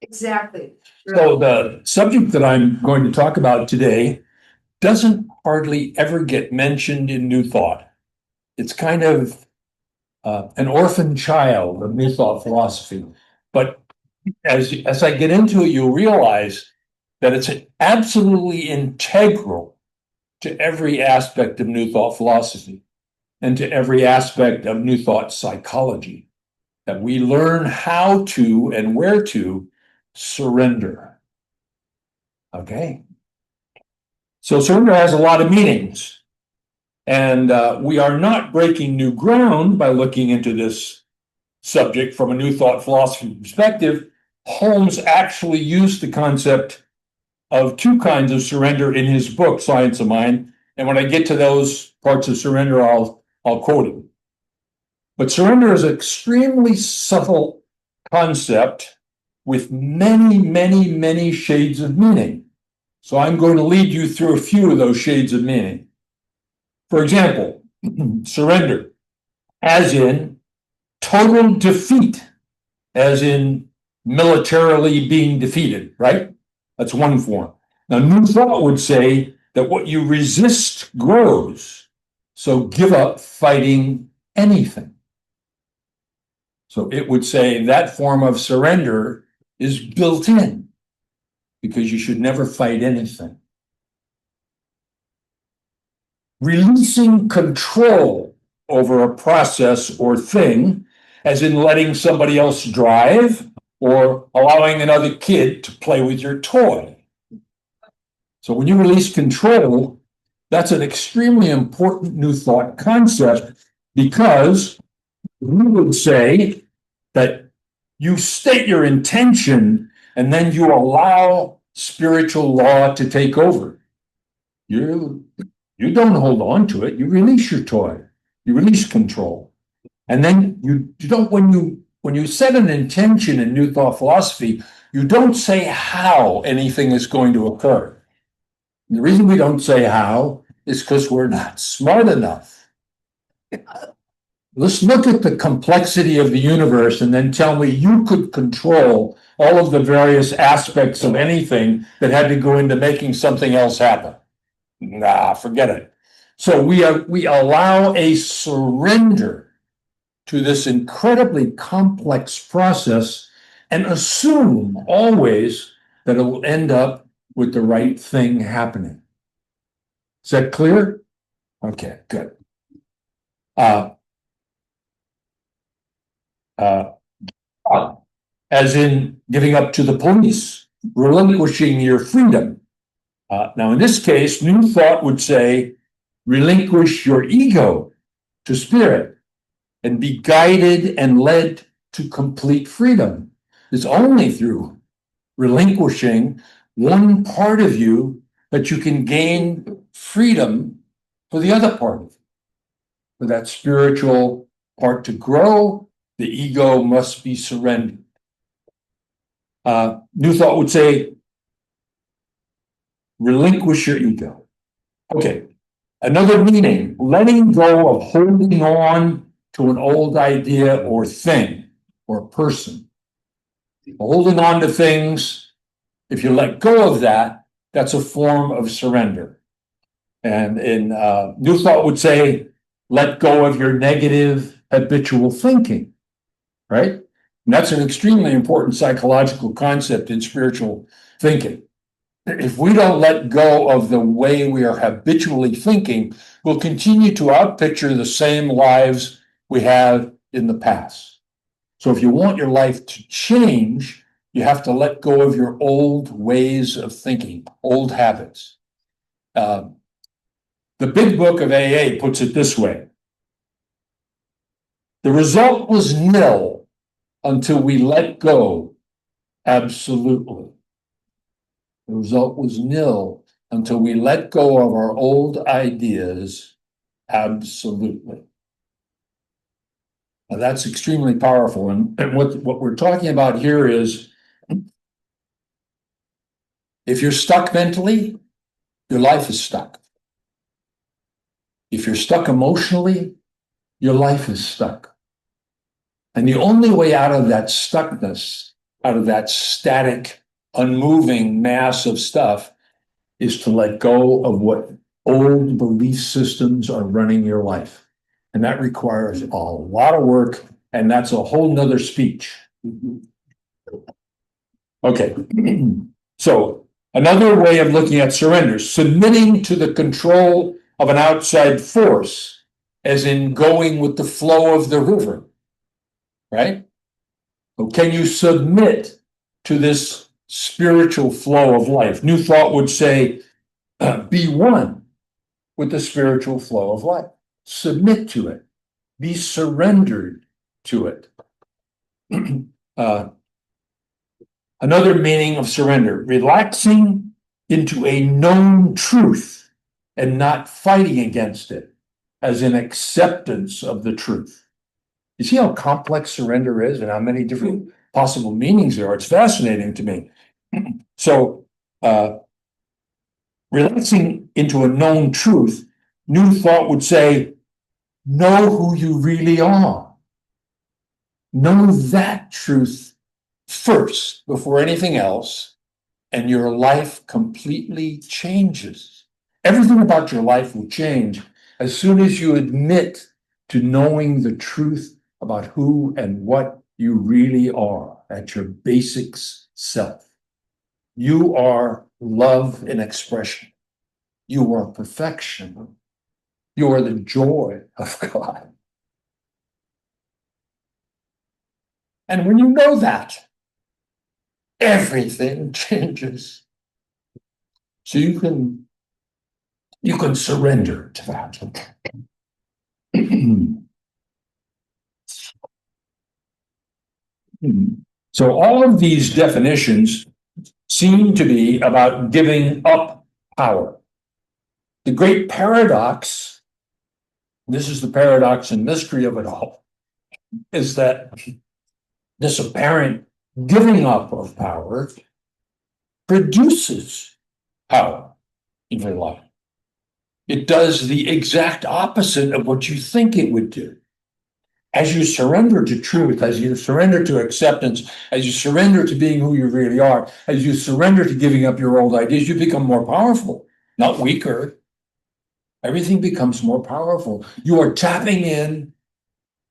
Exactly. So the subject that I'm going to talk about today doesn't hardly ever get mentioned in New Thought. It's kind of an orphan child of New Thought philosophy. But as I get into it, you'll realize that it's absolutely integral to every aspect of New Thought philosophy and to every aspect of New Thought psychology, that we learn how to and where to surrender. Okay? So surrender has a lot of meanings. And we are not breaking new ground by looking into this subject from a New Thought philosophy perspective. Holmes actually used the concept of two kinds of surrender in his book, Science of Mind. And when I get to those parts of surrender, I'll quote him. But surrender is an extremely subtle concept with many, many, many shades of meaning. So I'm going to lead you through a few of those shades of meaning. For example, surrender, as in total defeat, as in militarily being defeated, right? That's one form. Now, New Thought would say that what you resist grows. So give up fighting anything. So it would say that form of surrender is built in because you should never fight anything. Releasing control over a process or thing, as in letting somebody else drive or allowing another kid to play with your toy. So when you release control, that's an extremely important New Thought concept, because we would say that you state your intention and then you allow spiritual law to take over. You don't hold on to it. You release your toy. You release control. And then you don't, when you set an intention in New Thought philosophy, you don't say how anything is going to occur. And the reason we don't say how is because we're not smart enough. Let's look at the complexity of the universe and then tell me you could control all of the various aspects of anything that had to go into making something else happen. Nah, forget it. So we allow a surrender to this incredibly complex process and assume always that it will end up with the right thing happening. Is that clear? Okay, good. As in giving up to the police, relinquishing your freedom. Now, in this case, New Thought would say, relinquish your ego to spirit and be guided and led to complete freedom. It's only through relinquishing one part of you that you can gain freedom for the other part of you. For that spiritual part to grow, the ego must be surrendered. New Thought would say, relinquish your ego. Okay, another meaning, letting go of holding on to an old idea or thing or person. Holding on to things, if you let go of that, that's a form of surrender. And in New Thought would say, let go of your negative habitual thinking, right? And that's an extremely important psychological concept in spiritual thinking. If we don't let go of the way we are habitually thinking, we'll continue to outpicture the same lives we have in the past. So if you want your life to change, you have to let go of your old ways of thinking, old habits. The big book of AA puts it this way. The result was nil until we let go absolutely. The result was nil until we let go of our old ideas absolutely. Now that's extremely powerful. And what we're talking about here is, if you're stuck mentally, your life is stuck. If you're stuck emotionally, your life is stuck. And the only way out of that stuckness, out of that static, unmoving mass of stuff, is to let go of what old belief systems are running your life. And that requires a lot of work, and that's a whole nother speech. Okay. So another way of looking at surrender, submitting to the control of an outside force, as in going with the flow of the river, right? So can you submit to this spiritual flow of life? New Thought would say, be one with the spiritual flow of life. Submit to it. Be surrendered to it. Another meaning of surrender, relaxing into a known truth and not fighting against it, as in acceptance of the truth. You see how complex surrender is and how many different possible meanings there are? It's fascinating to me. So, relaxing into a known truth, New Thought would say, know who you really are. Know that truth first before anything else, and your life completely changes. Everything about your life will change as soon as you admit to knowing the truth about who and what you really are at your basic self. You are love in expression. You are perfection. You are the joy of God. And when you know that, everything changes. So you can surrender to that. So all of these definitions seem to be about giving up power. The great paradox, this is the paradox and mystery of it all, is that this apparent giving up of power produces power in your life. It does the exact opposite of what you think it would do. As you surrender to truth, as you surrender to acceptance, as you surrender to being who you really are, as you surrender to giving up your old ideas, you become more powerful, not weaker. Everything becomes more powerful. You are tapping in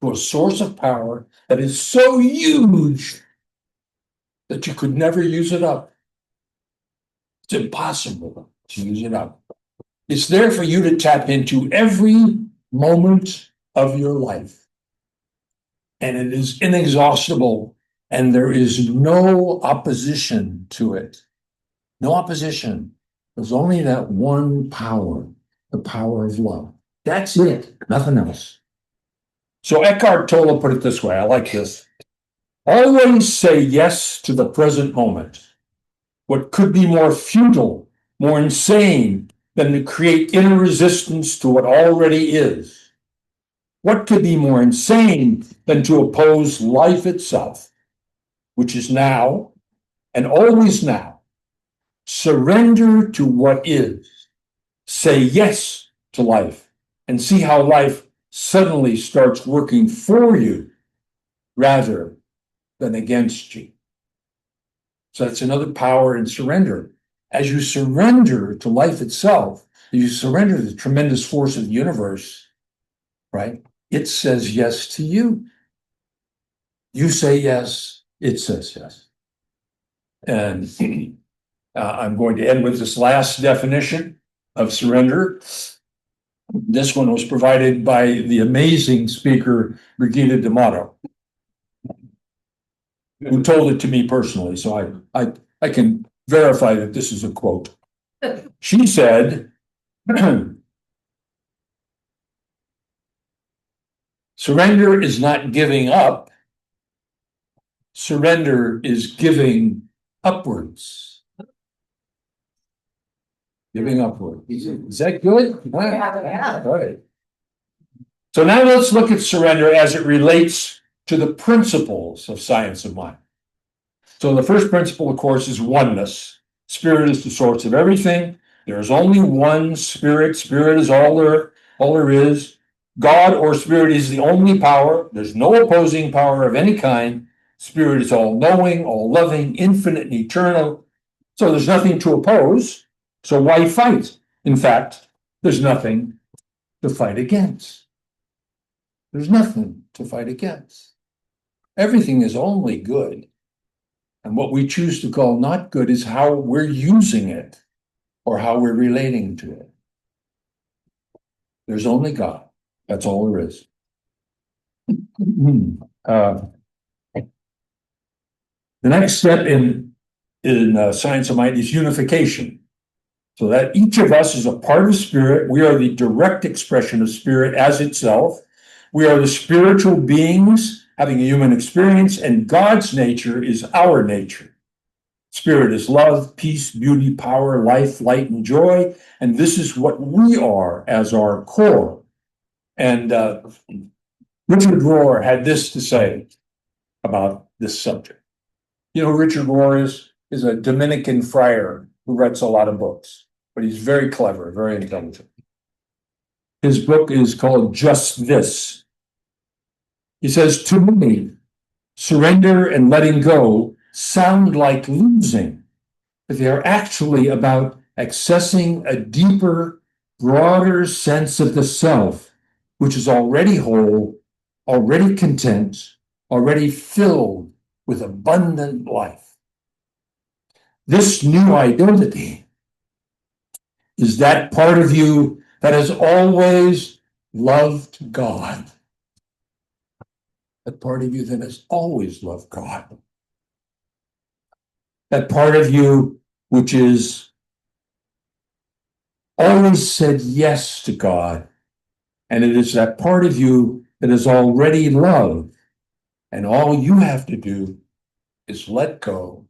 to a source of power that is so huge that you could never use it up. It's impossible to use it up. It's there for you to tap into every moment of your life. And it is inexhaustible, and there is no opposition to it. No opposition. There's only that one power, the power of love. That's it, nothing else. So Eckhart Tolle put it this way, I like this. Always say yes to the present moment. What could be more futile, more insane than to create inner resistance to what already is? What could be more insane than to oppose life itself, which is now and always now? Surrender to what is. Say yes to life and see how life suddenly starts working for you rather than against you. So that's another power in surrender. As you surrender to life itself, you surrender to the tremendous force of the universe, right? It says yes to you. You say yes, it says yes. And I'm going to end with this last definition of surrender. This one was provided by the amazing speaker, Brigida D'Amato, who told it to me personally. So I can verify that this is a quote. She said, surrender is not giving up. Surrender is giving upwards. Giving upward. Is that good? Yeah. All right. So now let's look at surrender as it relates to the principles of science of mind. So the first principle, of course, is oneness. Spirit is the source of everything. There is only one spirit. Spirit is all there. all there is. God or spirit is the only power. There's no opposing power of any kind. Spirit is all knowing, all loving, infinite, and eternal. So there's nothing to oppose. So why fight? In fact, there's nothing to fight against. There's nothing to fight against. Everything is only good. And what we choose to call not good is how we're using it or how we're relating to it. There's only God. That's all there is. The next step in science of mind is unification. So that each of us is a part of spirit. We are the direct expression of spirit as itself. We are the spiritual beings having a human experience, and God's nature is our nature. Spirit is love, peace, beauty, power, life, light, and joy. And this is what we are as our core. And Richard Rohr had this to say about this subject. You know, Richard Rohr is a Dominican friar who writes a lot of books, but he's very clever, very intelligent. His book is called Just This. He says, to me, surrender and letting go sound like losing, but they are actually about accessing a deeper, broader sense of the self, which is already whole, already content, already filled with abundant life. This new identity is that part of you that has always loved God. That part of you that has always loved God. That part of you which is always said yes to God. And it is that part of you that is already loved. And all you have to do is let go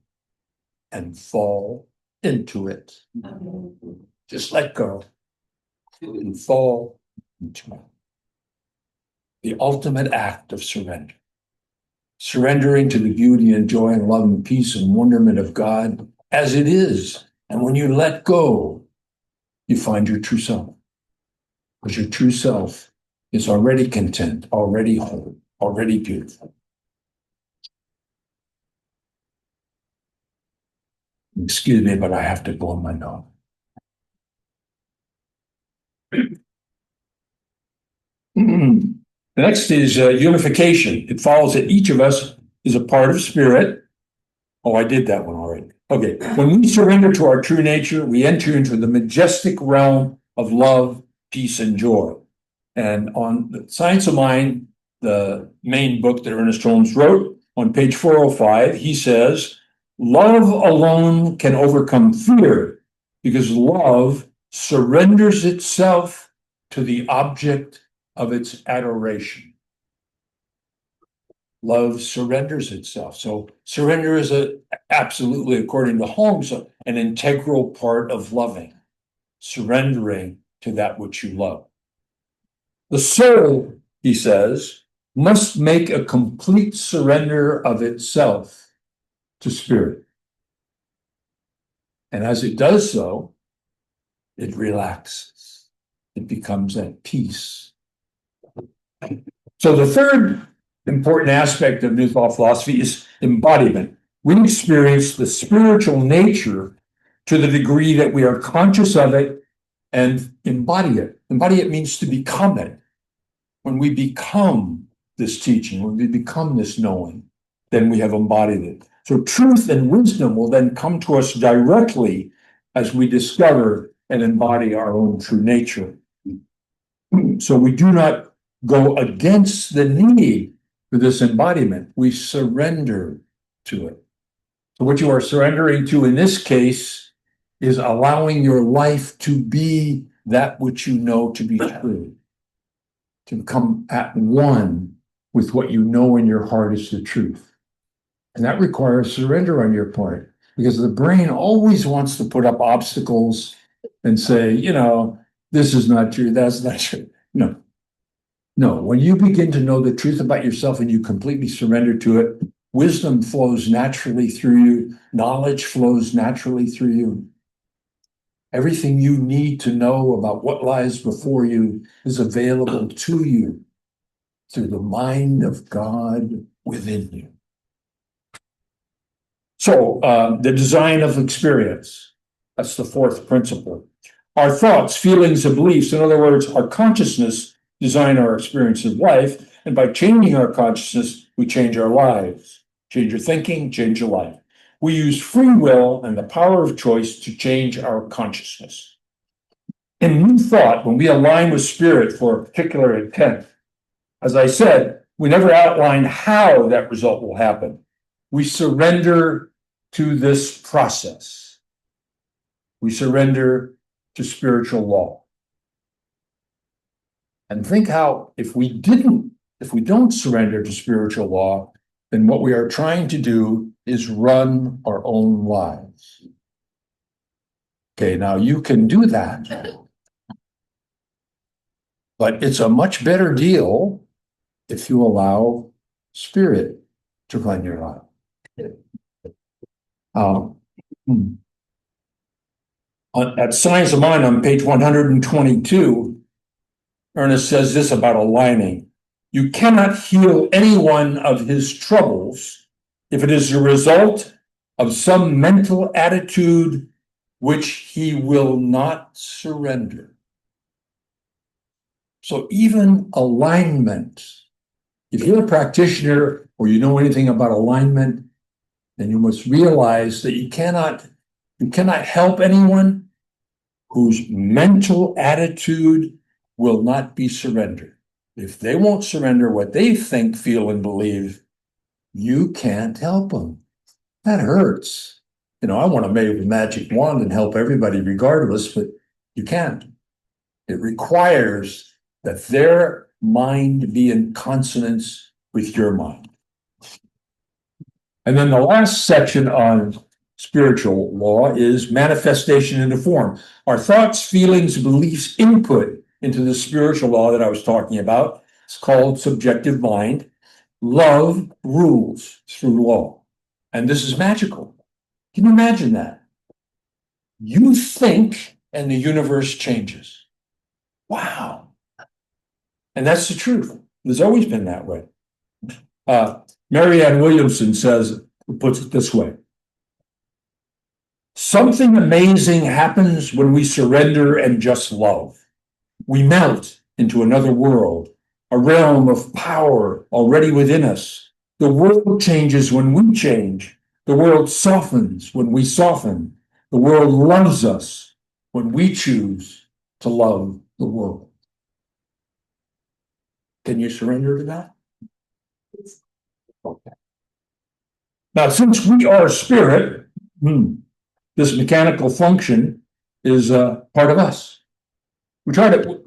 and fall into it. Just let go and fall into it. The ultimate act of surrender. Surrendering to the beauty and joy and love and peace and wonderment of God as it is. And when you let go, you find your true self. Because your true self is already content, already whole, already beautiful. Excuse me, but I have to blow my nose. The next is unification. It follows that each of us is a part of spirit. Oh, I did that one already. Okay. When we surrender to our true nature, we enter into the majestic realm of love, peace, and joy. And on the Science of Mind, the main book that Ernest Holmes wrote, on page 405, he says, love alone can overcome fear because love surrenders itself to the object of its adoration. Love surrenders itself. So surrender is absolutely, according to Holmes, an integral part of loving, surrendering to that which you love. The soul, he says, must make a complete surrender of itself to spirit. And as it does so, it relaxes. It becomes at peace. So the third important aspect of New Thought philosophy is embodiment. We experience the spiritual nature to the degree that we are conscious of it and embody it. Embody it means to become it. When we become this teaching, when we become this knowing, then we have embodied it. So truth and wisdom will then come to us directly as we discover and embody our own true nature. So we do not go against the need for this embodiment. We surrender to it. So what you are surrendering to in this case is allowing your life to be that which you know to be true, to become at one with what you know in your heart is the truth. And that requires surrender on your part, because the brain always wants to put up obstacles and say, you know, this is not true, that's not true. No, when you begin to know the truth about yourself and you completely surrender to it, wisdom flows naturally through you, knowledge flows naturally through you. Everything you need to know about what lies before you is available to you through the mind of God within you. So, the design of experience, that's the fourth principle. Our thoughts, feelings, and beliefs, in other words, our consciousness, design our experience of life. And by changing our consciousness, we change our lives. Change your thinking, change your life. We use free will and the power of choice to change our consciousness. In new thought, when we align with spirit for a particular intent, as I said, we never outline how that result will happen. We surrender to this process. We surrender to spiritual law. And think how, if we don't surrender to spiritual law, then what we are trying to do is run our own lives. Okay, now you can do that, but it's a much better deal if you allow spirit to run your life. At Science of Mind on page 122, Ernest says this about aligning. You cannot heal any one of his troubles if it is a result of some mental attitude which he will not surrender. So even alignment, if you're a practitioner or you know anything about alignment, then you must realize that you cannot help anyone whose mental attitude will not be surrendered. If they won't surrender what they think, feel, and believe, you can't help them. That hurts. I want to wave a magic wand and help everybody regardless, but you can't. It requires that their mind be in consonance with your mind. And then the last section on spiritual law is manifestation into form. Our thoughts, feelings, beliefs, input into the spiritual law that I was talking about. It's called subjective mind. Love rules through law. And this is magical. Can you imagine that? You think and the universe changes. Wow. And that's the truth. It's always been that way. Marianne Williamson puts it this way. Something amazing happens when we surrender and just love. We melt into another world, a realm of power already within us. The world changes when we change. The world softens when we soften. The world loves us when we choose to love the world. Can you surrender to that? Okay. Now, since we are spirit, this mechanical function is part of us. We try to,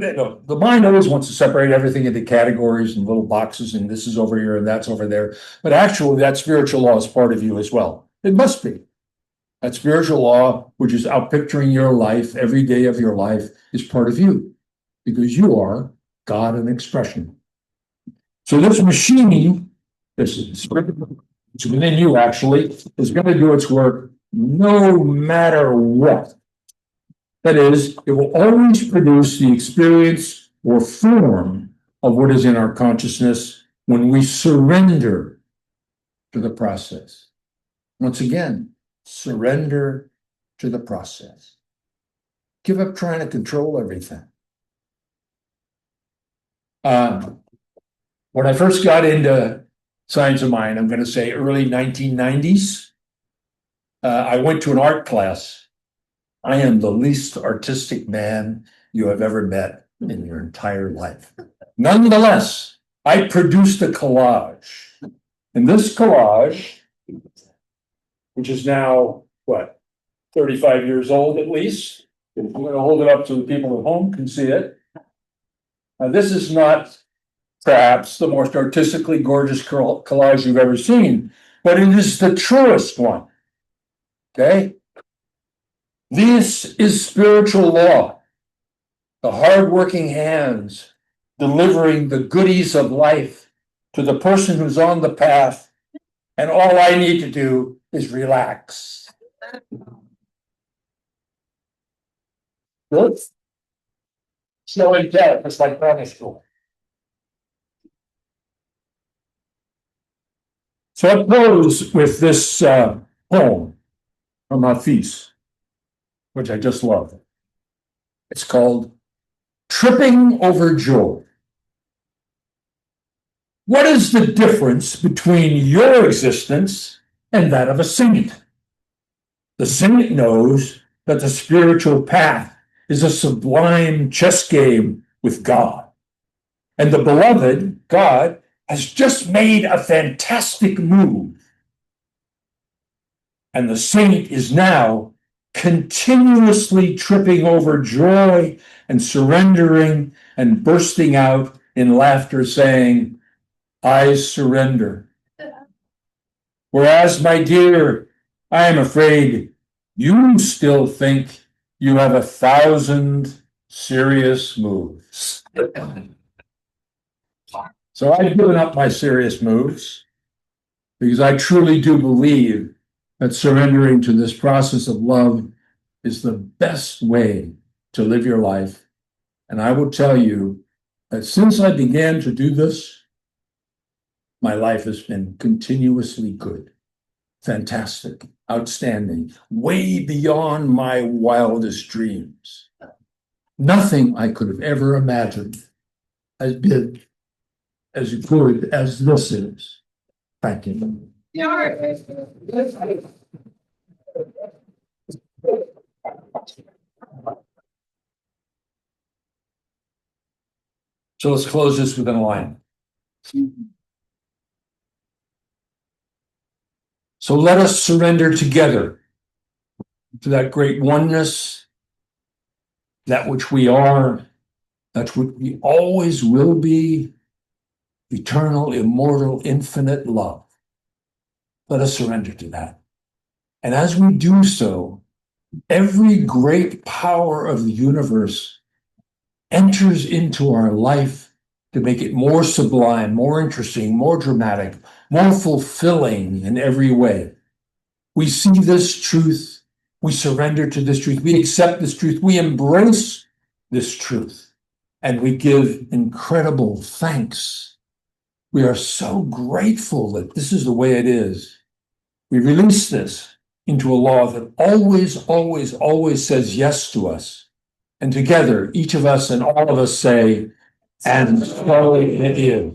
the mind always wants to separate everything into categories and little boxes, and this is over here and that's over there. But actually, that spiritual law is part of you as well. It must be. That spiritual law, which is out picturing your life, every day of your life, is part of you because you are God in expression. So this machine, this is it's within you actually, is going to do its work no matter what. That is, it will always produce the experience or form of what is in our consciousness when we surrender to the process. Once again, surrender to the process. Give up trying to control everything. When I first got into Science of Mind, I'm going to say early 1990s, I went to an art class. I am the least artistic man you have ever met in your entire life. Nonetheless, I produced a collage. And this collage, which is now, 35 years old at least. I'm going to hold it up so the people at home can see it. Now, this is not perhaps the most artistically gorgeous collage you've ever seen, but it is the truest one. Okay? This is spiritual law. The hardworking hands delivering the goodies of life to the person who's on the path, and all I need to do is relax. Good. Slow and dead, just like primary school. So I close with this poem from Hafiz, which I just love. It's called Tripping Over Joy. What is the difference between your existence and that of a saint? The saint knows that the spiritual path is a sublime chess game with God. And the beloved, God, has just made a fantastic move. And the saint is now continuously tripping over joy and surrendering and bursting out in laughter, saying, I surrender. Whereas, my dear, I am afraid you still think you have 1,000 serious moves. So I've given up my serious moves because I truly do believe that surrendering to this process of love is the best way to live your life. And I will tell you that since I began to do this, my life has been continuously good, fantastic, outstanding, way beyond my wildest dreams. Nothing I could have ever imagined has been as good as this is. Thank you. So let's close this with an line. So let us surrender together to that great oneness, that which we are, that which we always will be, eternal, immortal, infinite love. Let us surrender to that. And as we do so, every great power of the universe enters into our life to make it more sublime, more interesting, more dramatic, more fulfilling in every way. We see this truth, we surrender to this truth, we accept this truth, we embrace this truth, and we give incredible thanks. We are so grateful that this is the way it is. We release this into a law that always, always, always says yes to us. And together, each of us and all of us say, and so it is.